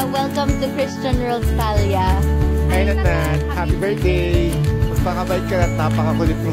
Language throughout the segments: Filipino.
Welcome to Christian World Talia. Hi, Nat. Happy birthday. Magpakabait ka, Nat. Napakakulit mo.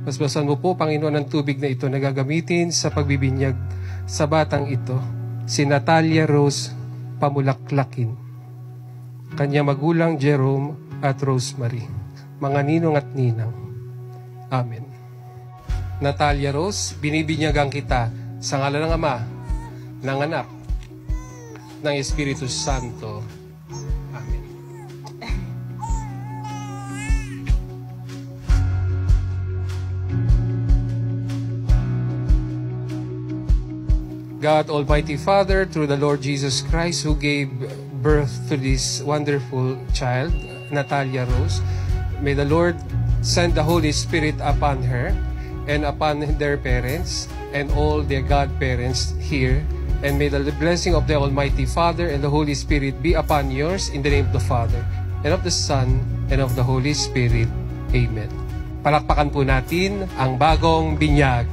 Basbasan mo po, Panginoon, ang tubig na ito na gagamitin sa pagbibinyag sa batang ito, si Natalia Rose Pamulaklakin, kanya magulang Jerome at Rosemary, mga ninong at ninang. Amen. Natalia Rose, binibinyagan kita sa ngalan ng Ama, ng Anak, ng Espiritu Santo. Amen. God, Almighty Father, through the Lord Jesus Christ, who gave birth to this wonderful child, Natalia Rose, may the Lord send the Holy Spirit upon her and upon their parents and all their godparents here. And may the blessing of the Almighty Father and the Holy Spirit be upon yours in the name of the Father and of the Son and of the Holy Spirit. Amen. Palakpakan po natin ang bagong binyag.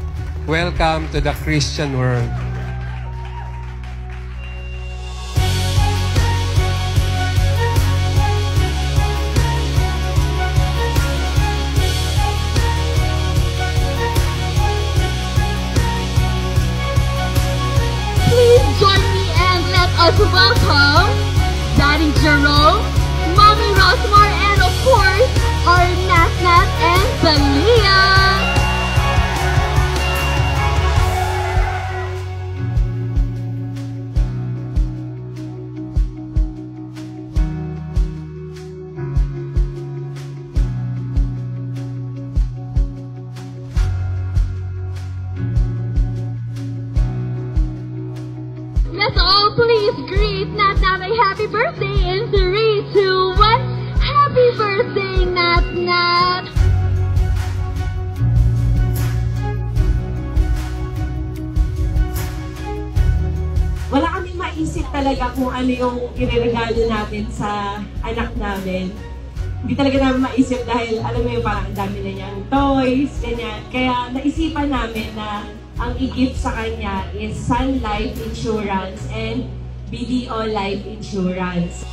Welcome to the Christian world. Join me and let us welcome Daddy Jerome, Mommy Rosemar, and of course, our Nat and Talia. Let's all please greet Nat a happy birthday in 3, 2, 1. Happy birthday, Nat! Wala kaming maisip talaga kung ano yung ireregalo natin sa anak namin. Hindi talaga namin maisip dahil alam mo yung parang ang dami na niyang toys, ganyan. Kaya naisipan namin na ang i-gift sa kanya is Sun Life Insurance and BDO Life Insurance.